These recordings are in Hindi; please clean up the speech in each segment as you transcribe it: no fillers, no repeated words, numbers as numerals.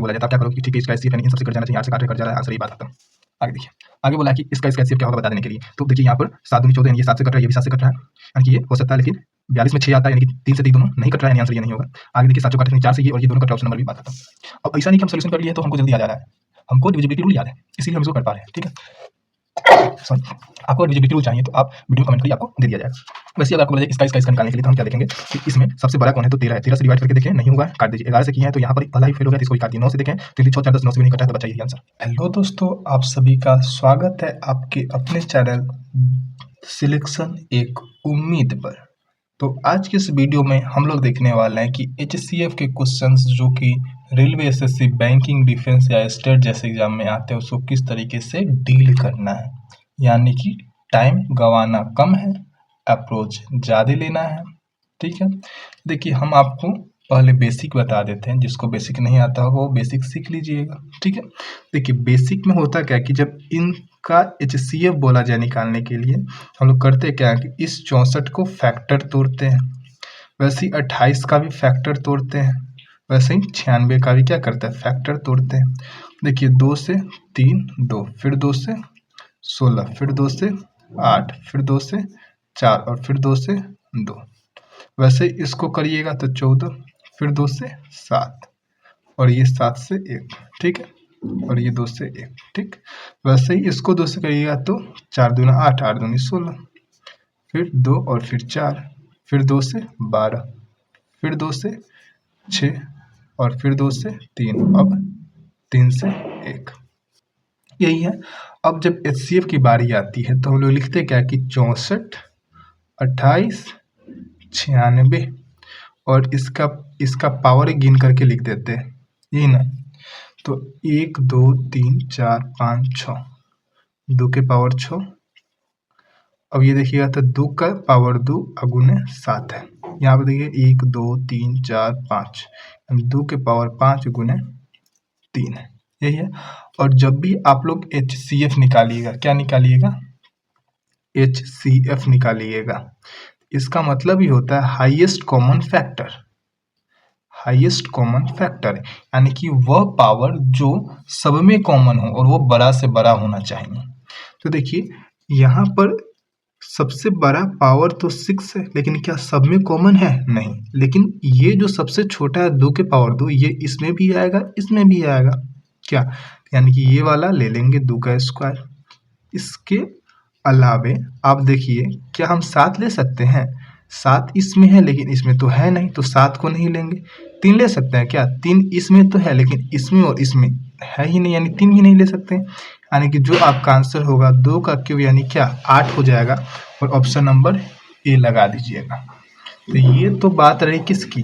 बोला जाता है। आप क्या करो कि ठीक है इसका एचसीएफ यानी इन सबसे कट जाना चाहिए, 8 से काट जा रहा है, आंसर ये बात खत्म। आगे देखिए, आगे बोला है कि इसका एचसीएफ क्या होगा बता देने के लिए। तो देखिए यहाँ पर 7 दूनी 14 यानी ये 7 से कट रहा है, ये भी 7 से कट रहा है, यानी कि ये हो सकता है, लेकिन 42 में 6 आता है यानी कि 3 से 3 दोनों नहीं कट रहा है, यानी आंसर ये नहीं होगा। आगे देखिए 7 चौका 4 से ये और ये दोनों कट रहा है, ऑप्शन नंबर भी बात खत्म। अब ऐसा नहीं कि हम सोल्यूशन कर लिए तो हमको जल्दी आ जा रहा है, हमको डिविजिबिलिटी रूल याद है, इसीलिए हम इसको कर पा रहे हैं। ठीक है, सॉरी, आपको डिविजिबिलिटी रूल चाहिए तो आप वीडियो कमेंट करिए, आपको दे दिया जाएगा। वैसे अगर आपको बोला जाए इसका निकालने के लिए तो हम क्या देखेंगे कि इसमें सबसे बड़ा कौन है, तो 13 है, 13 से डिवाइड करके देखें, नहीं होगा, काट दीजिए। 11 से किया है तो यहाँ पर पहला ही फेल हो गया, तो इसको ही काट दिए। 9 से देखें तो 6 4 10 9 से भी नहीं कटा है, तो बचा यही आंसर। हेलो दोस्तों, आप सभी का स्वागत है आपके अपने चैनल सिलेक्शन एक उम्मीद पर। तो आज के इस वीडियो में हम लोग देखने वाले हैं कि एचसीएफ के क्वेश्चंस जो कि रेलवे, एसएससी, बैंकिंग, डिफेंस या स्टेट जैसे एग्जाम में आते हैं उसको किस तरीके से डील करना है, यानी कि टाइम गंवाना कम है, अप्रोच ज़्यादा लेना है। ठीक है, देखिए हम आपको पहले बेसिक बता देते हैं, जिसको बेसिक नहीं आता होगा वो बेसिक सीख लीजिएगा। ठीक है, देखिए बेसिक में होता क्या कि जब इनका एचसीएफ बोला जाए निकालने के लिए, हम लोग करते क्या है कि इस 64 को फैक्टर तोड़ते हैं, वैसे ही 28 का भी फैक्टर तोड़ते हैं, वैसे ही 96 का भी क्या करते हैं, फैक्टर तोड़ते हैं। देखिए 2 से 3 2, फिर 2 से 16, फिर 2 से 8, फिर 2 से 4 और फिर 2 से 2। वैसे इसको करिएगा तो 14, फिर 2 से 7 और ये 7 से 1। ठीक है, और ये 2 से 1। ठीक, वैसे ही इसको 2 से करिएगा तो 4 दूना 8, 8 दूनी 16, फिर 2 और फिर 4, फिर 2 से 12, फिर 2 से 6 और फिर 2 से 3, अब 3 से 1। यही है। अब जब एचसीएफ की बारी आती है तो हम लोग लिखते क्या कि 64, 28, 96 और इसका पावर गिन करके लिख देते हैं, यही ना। तो 1 2 3 4 5 6, 2 के पावर 6। अब ये देखिएगा तो 2 का पावर 2 अगुने 7 है। यहाँ पर देखिए 1 2 3 4 5, 2 के पावर 5 गुने 3 है, यही है। और जब भी आप लोग एचसीएफ निकालिएगा, क्या निकालिएगा, एचसीएफ निकालिएगा, इसका मतलब ही होता है highest common factor. Highest common factor यानी कि वह पावर जो सब में कॉमन हो और वो बड़ा से बड़ा होना चाहिए। तो देखिए यहाँ पर सबसे बड़ा पावर तो 6 है, लेकिन क्या सब में कॉमन है, नहीं। लेकिन ये जो सबसे छोटा है 2 के पावर 2, ये इसमें भी आएगा, इसमें भी आएगा, क्या, यानी कि ये वाला ले लेंगे 2 का स्क्वायर। इसके अलावे आप देखिए क्या हम 7 ले सकते हैं, 7 इसमें है लेकिन इसमें तो है नहीं, तो 7 को नहीं लेंगे। 3 ले सकते हैं क्या, 3 इसमें तो है लेकिन इसमें और इसमें है ही नहीं, यानी 3 भी नहीं ले सकते। यानी कि जो आपका आंसर होगा 2 का क्यूब यानी क्या 8 हो जाएगा, और ऑप्शन नंबर ए लगा दीजिएगा। तो ये तो बात रही किसकी,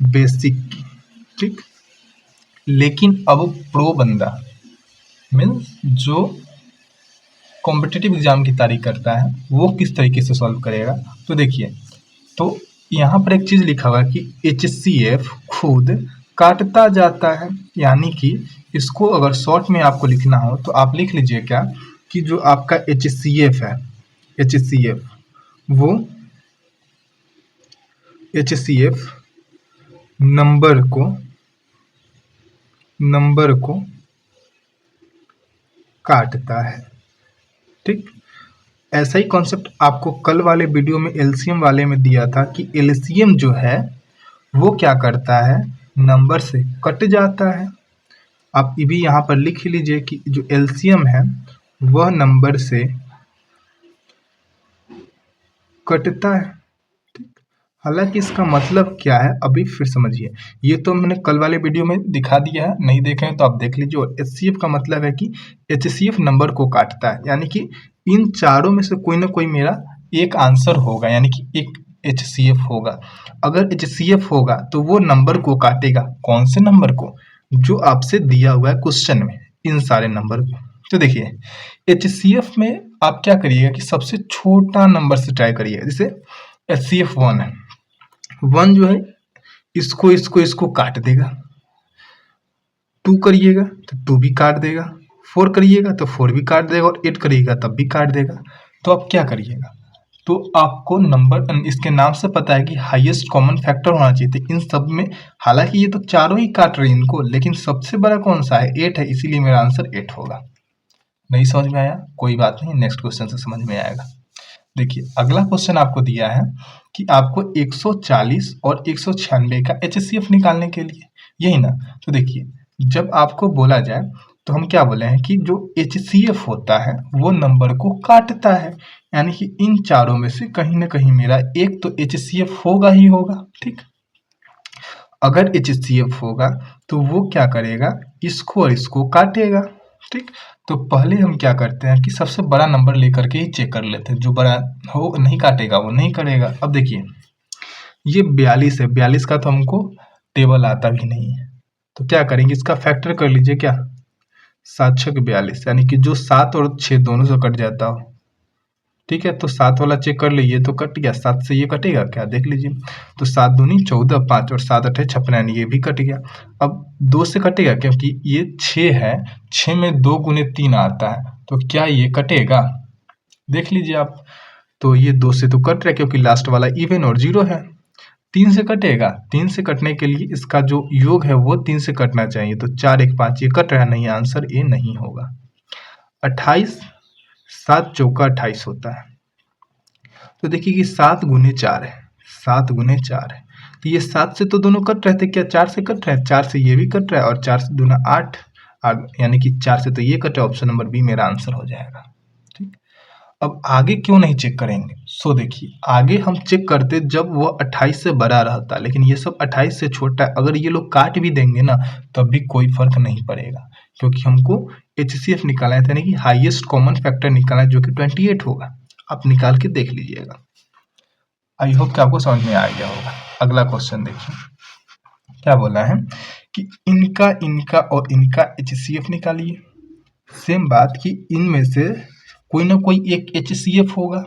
बेसिक की। ठीक, लेकिन अब प्रो बंदा मीन्स जो कॉम्पिटिटिव एग्जाम की तैयारी करता है वो किस तरीके से सॉल्व करेगा। तो देखिए, तो यहाँ पर एक चीज़ लिखा हुआ है कि एचसीएफ खुद काटता जाता है, यानी कि इसको अगर शॉर्ट में आपको लिखना हो तो आप लिख लीजिए क्या कि जो आपका एचसीएफ है, एचसीएफ वो एचसीएफ नंबर को काटता है। ठीक, ऐसा ही कॉन्सेप्ट आपको कल वाले वीडियो में एलसीएम वाले में दिया था कि एलसीएम जो है वो क्या करता है, नंबर से कट जाता है। आप ये भी यहाँ पर लिख लीजिए कि जो एलसीएम है वह नंबर से कटता है। ठीक, हालांकि इसका मतलब क्या है अभी फिर समझिए, ये तो मैंने कल वाले वीडियो में दिखा दिया है, नहीं देखे हैं तो आप देख लीजिए। और एचसीएफ का मतलब है कि एचसीएफ नंबर को काटता है, यानी कि इन चारों में से कोई ना कोई मेरा एक आंसर होगा, यानी कि एक एचसीएफ होगा। अगर एचसीएफ होगा तो वो नंबर को काटेगा, कौन से नंबर को, जो आपसे दिया हुआ है क्वेश्चन में, इन सारे नंबर को। तो देखिए एचसीएफ में आप क्या करिएगा कि सबसे छोटा नंबर से ट्राई करिए। जैसे एचसीएफ 1 है, 1 जो है इसको काट देगा। 2 करिएगा तो 2 भी काट देगा, 4 करिएगा तो 4 भी काट देगा, और 8 करिएगा तब भी काट देगा। तो आप क्या करिएगा, तो आपको नंबर इसके नाम से पता है कि हाईएस्ट कॉमन फैक्टर होना चाहिए। तो इन सब में हालांकि ये तो चारों ही काट रहे हैं इनको, लेकिन सबसे बड़ा कौन सा है? 8 है, इसीलिए मेरा आंसर 8 होगा। नहीं समझ में आया? कोई बात नहीं, नेक्स्ट क्वेश्चन से समझ में आएगा। देखिए अगला क्वेश्चन आपको दिया है कि आपको 140 और 196 का HCF निकालने के लिए, यही ना। तो देखिए जब आपको बोला जाए तो हम क्या बोले हैं कि जो HCF होता है वो नंबर को काटता है, यानी कि इन चारों में से कहीं ना कहीं मेरा एक तो HCF होगा ही होगा। ठीक, अगर HCF होगा तो वो क्या करेगा, इसको और इसको काटेगा। ठीक, तो पहले हम क्या करते हैं कि सबसे बड़ा नंबर लेकर के ही चेक कर लेते हैं, जो बड़ा हो नहीं काटेगा वो नहीं करेगा। अब देखिए ये 42 है, 42 का तो हमको टेबल आता भी नहीं है, तो क्या करेंगे, इसका फैक्टर कर लीजिए। क्या? 7 छक 42, यानी कि जो 7 और 6 दोनों से कट जाता हो। ठीक है, तो 7 वाला चेक कर लीजिए, तो कट गया। 7 से ये कटेगा क्या, देख लीजिए। तो 7 दूनी 14, 5 और 7 अठे 56, यानी ये भी कट गया। अब 2 से कटेगा क्योंकि ये 6 है, 6 में 2 गुने 3 आता है, तो क्या ये कटेगा? देख लीजिए आप। तो ये 2 से तो कट रहा है क्योंकि लास्ट वाला इवन और 0 है। 3 से कटेगा, 3 से कटने के लिए इसका जो योग है वो 3 से कटना चाहिए, तो 4 1 5 ये कट रहा नहीं, आंसर ए नहीं होगा। 28, 7 चौका 28 होता है। तो देखिए कि 7 गुने 4 है, 7 गुने 4 है, तो ये 7 से तो दोनों कट रहे थे, क्या 4 से कट रहा है? 4 से ये भी कट रहा है और 4 से दूना 8, यानी कि 4 से तो ये कट रहा है। ऑप्शन नंबर बी मेरा आंसर हो जाएगा। ठीक, अब आगे क्यों नहीं चेक करेंगे? सो देखिए आगे हम चेक करते जब वो 28 से बड़ा रहता, लेकिन ये सब 28 से छोटा है। अगर ये लोग काट भी देंगे ना तब भी कोई फर्क नहीं पड़ेगा, क्योंकि हमको HCF निकालना है, यानी कि हाईएस्ट कॉमन फैक्टर निकालना है, जो कि 28 होगा। आप निकाल के देख लीजिएगा। आई होप कि आपको समझ में आ गया होगा। अगला क्वेश्चन देखिए क्या बोला है कि इनका और इनका HCF निकालिए। सेम बात कि इनमें से कोई ना कोई एक HCF होगा।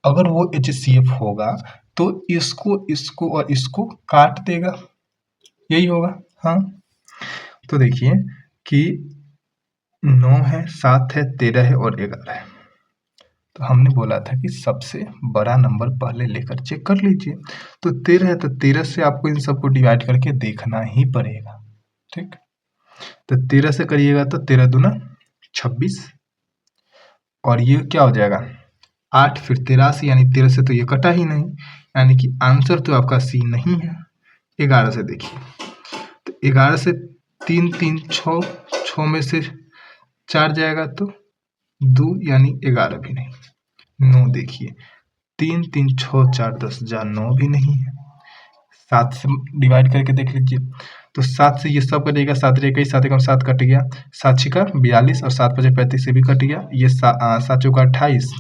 अगर वो HCF होगा तो इसको और इसको काट देगा, यही होगा। हाँ, तो देखिए कि 9 है, 7 है, 13 है और 11 है। तो हमने बोला था कि सबसे बड़ा नंबर पहले लेकर चेक कर लीजिए। तो 13 है, तो 13 से आपको इन सबको डिवाइड करके देखना ही पड़ेगा। ठीक, तो 13 से करिएगा तो 13 दूना 26, और ये क्या हो जाएगा 8, फिर 83, यानी 13 से तो ये कटा ही नहीं, यानी कि आंसर तो आपका सी नहीं है। 11 से देखिए, तो 11 से 3 3 6, 6 में से 4 जाएगा तो 2, यानी 11 भी नहीं। 9 देखिए, 3 3 6 4 10 जा 9 भी नहीं है। 7 से डिवाइड करके देख लीजिए, तो 7 से ये सब कटेगा, 7 रे 21, 7 एकम 7 कट गया, 7 छिका 42 और 7 पचे 35 से भी कट गया। ये 7 चौका 28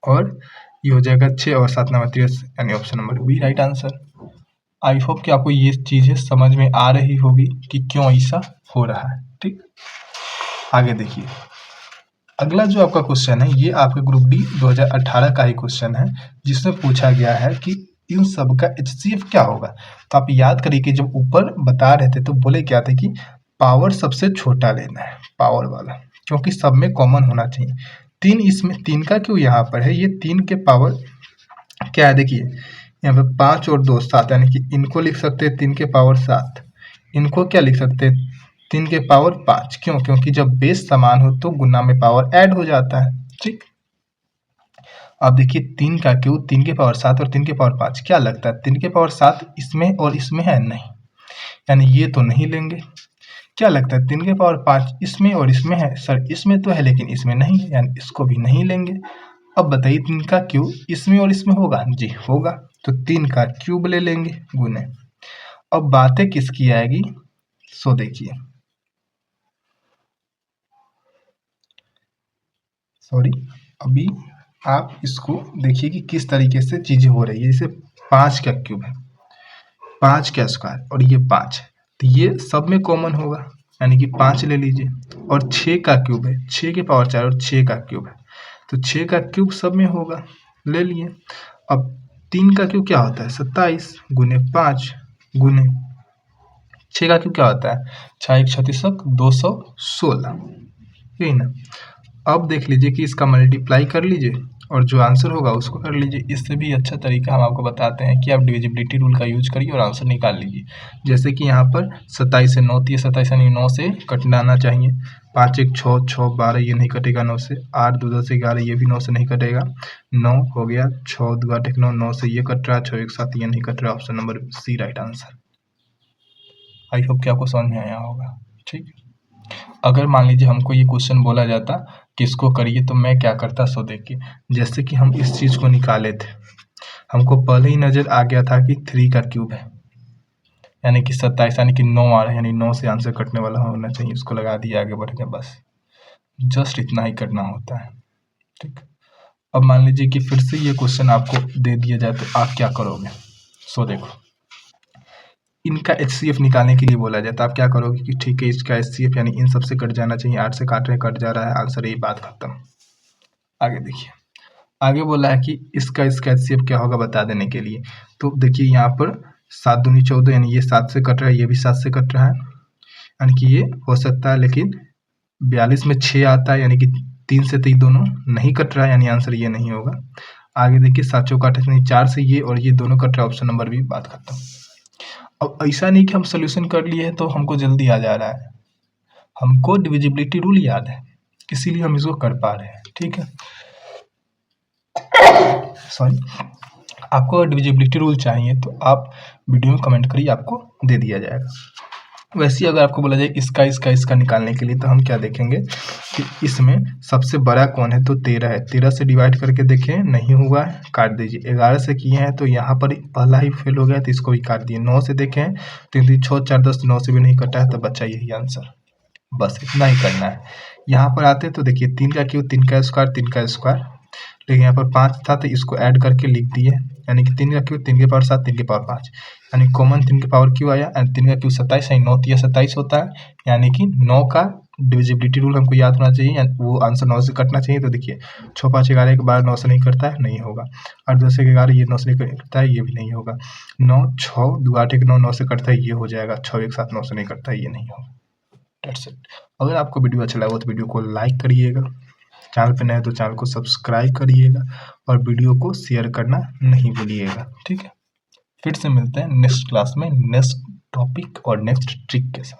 और ये हो जाएगा 6 और 7 नंबर 30, यानी option number B right answer. I hope कि आपको ये चीज़ें समझ में आ रही होगी कि क्यों ऐसा हो रहा है। ठीक, आगे देखिए अगला जो आपका क्वेश्चन है ये आपके ग्रुप डी 2018 का ही क्वेश्चन है, जिसमें पूछा गया है कि इन सब का HCF क्या होगा। तो आप याद करिए कि जब ऊपर बता रहे थे तो बोले क्या थे कि पावर सबसे छोटा लेना है, पावर वाला, क्योंकि सब में कॉमन होना चाहिए। 3 इसमें 3 का क्यों यहाँ पर है, ये 3 के पावर क्या है, देखिए यहाँ पे 5 और 2 7, यानी कि इनको लिख सकते हैं 3 के पावर 7, इनको क्या लिख सकते हैं 3 के पावर 5। क्यों? क्योंकि जब बेस समान हो तो गुना में पावर ऐड हो जाता है। ठीक, अब देखिए 3 का क्यूब 3 के पावर 7 और 3 के पावर 5, क्या लगता है 3 के पावर 7 इसमें और इसमें है नहीं, यानी ये तो नहीं लेंगे। क्या लगता है 3 के पावर 5 इसमें और इसमें है, सर इसमें तो है लेकिन इसमें नहीं है, यानी इसको भी नहीं लेंगे। अब बताइए 3 का क्यूब इसमें और इसमें होगा, जी होगा, तो 3 का क्यूब ले लेंगे गुने। अब बातें किसकी आएगी, सो देखिए सॉरी, अभी आप इसको देखिए कि किस तरीके से चीजें हो रही है। जैसे 5 का क्यूब है, 5 का स्क्वायर और ये 5 है, तो ये सब में कॉमन होगा, यानी कि 5 ले लीजिए। और 6 का क्यूब है, 6 के पावर 4 और 6 का क्यूब है, तो 6 का क्यूब सब में होगा, ले लिए। अब 3 का क्यूब क्या होता है 27 गुने 5 गुने 6 का क्यूब क्या होता है 6 1 36 216, यही ना। अब देख लीजिए कि इसका मल्टीप्लाई कर लीजिए और जो आंसर होगा उसको कर लीजिए। इससे भी अच्छा तरीका हम आपको बताते हैं कि आप डिविजिबिलिटी रूल का यूज करिए और आंसर निकाल लीजिए। जैसे कि यहाँ पर 27 से 9, तो ये 27 यानी 9 से कटना चाहिए। 5 1 6 6 12 ये नहीं कटेगा 9 से। 8 2 10 11 ये भी 9 से नहीं कटेगा। 9 हो गया, 6 2 8 1 9, 9 से ये कट रहा है, 6 1 7 ये नहीं कट रहा। Option number C right answer. I hope कि आपको समझ में आया होगा। ठीक, अगर मान लीजिए हमको ये क्वेश्चन बोला जाता कि इसको करिए तो मैं क्या करता, सो देखिए जैसे कि हम इस चीज़ को निकाले थे, हमको पहले ही नज़र आ गया था कि 3 का क्यूब है, यानी कि 27 यानी कि 9 आ रहा है, यानी 9 से आंसर कटने वाला होना चाहिए। इसको लगा दिया, आगे बढ़ गया, बस जस्ट इतना ही करना होता है। ठीक, अब मान लीजिए कि फिर से ये क्वेश्चन आपको दे दिया जाए तो आप क्या करोगे। सो देखो, इनका HCF निकालने के लिए बोला जाए तो आप क्या करोगे कि ठीक है इसका HCF यानी इन सबसे कट जाना चाहिए। 8 से काट रहे कट जा रहा है, आंसर यही, बात खत्म। आगे देखिए, आगे बोला है कि इसका HCF क्या होगा बता देने के लिए। तो देखिए यहाँ पर 7 दूनी 14 यानी ये 7 से कट रहा है, ये भी 7 से कट रहा है, यानी कि ये हो सकता है। लेकिन 42 में 6 आता है, यानी कि 3 से 3 दोनों नहीं कट रहा है, यानी आंसर ये नहीं होगा। आगे देखिए 7 चौका 28 यानी 4 से ये और ये दोनों कट रहा है, ऑप्शन नंबर बी, बात खत्म। अब ऐसा नहीं कि हम सोल्यूशन कर लिए हैं तो हमको जल्दी आ जा रहा है, हमको डिविजिबिलिटी रूल याद है, इसीलिए हम इसको कर पा रहे हैं। ठीक है, सॉरी, आपको अगर डिविजिबिलिटी रूल चाहिए तो आप वीडियो में कमेंट करिए, आपको दे दिया जाएगा। वैसे ही अगर आपको बोला जाए इसका निकालने के लिए तो हम क्या देखेंगे कि इसमें सबसे बड़ा कौन है, तो 13 है। 13 से डिवाइड करके देखें, नहीं हुआ है, काट दीजिए। 11 से किए हैं तो यहाँ पर पहला ही फेल हो गया तो इसको भी काट दिए। 9 से देखें, 3 3 6 4 10, 9 से भी नहीं कटा है, तो बच्चा यही आंसर, बस इतना ही करना है। यहाँ पर आते तो देखिए 3 का क्यूब, 3 का स्क्वायर, 3 का स्क्वायर, लेकिन यहाँ पर 5 था तो इसको ऐड करके लिख दिए, यानी कि 3 का क्यूब 3 के पावर 7, 3 के पावर 5, यानी कॉमन 3 के पावर क्यू आया। एंड 3 का क्यूब 27 यानी 9 3 27 होता है, यानी कि 9 का डिविजिबिलिटी रूल हमको याद होना चाहिए, वो आंसर 9 से कटना चाहिए। तो देखिए 6 5 11 के बाद 9 से नहीं करता है, नहीं होगा। 8 10 11 ये 9 से नहीं करता है, ये भी नहीं होगा। 9 6 2 8 1 9, 9 से कटता है, ये हो जाएगा। 6 1 7 9 से नहीं करता है, ये नहीं होगा। That's it. अगर आपको वीडियो अच्छा लगा तो वीडियो को लाइक करिएगा, चैनल पे नए हैं तो चैनल को सब्सक्राइब करिएगा और वीडियो को शेयर करना नहीं भूलिएगा। ठीक है, फिर से मिलते हैं नेक्स्ट क्लास में नेक्स्ट टॉपिक और नेक्स्ट ट्रिक के साथ।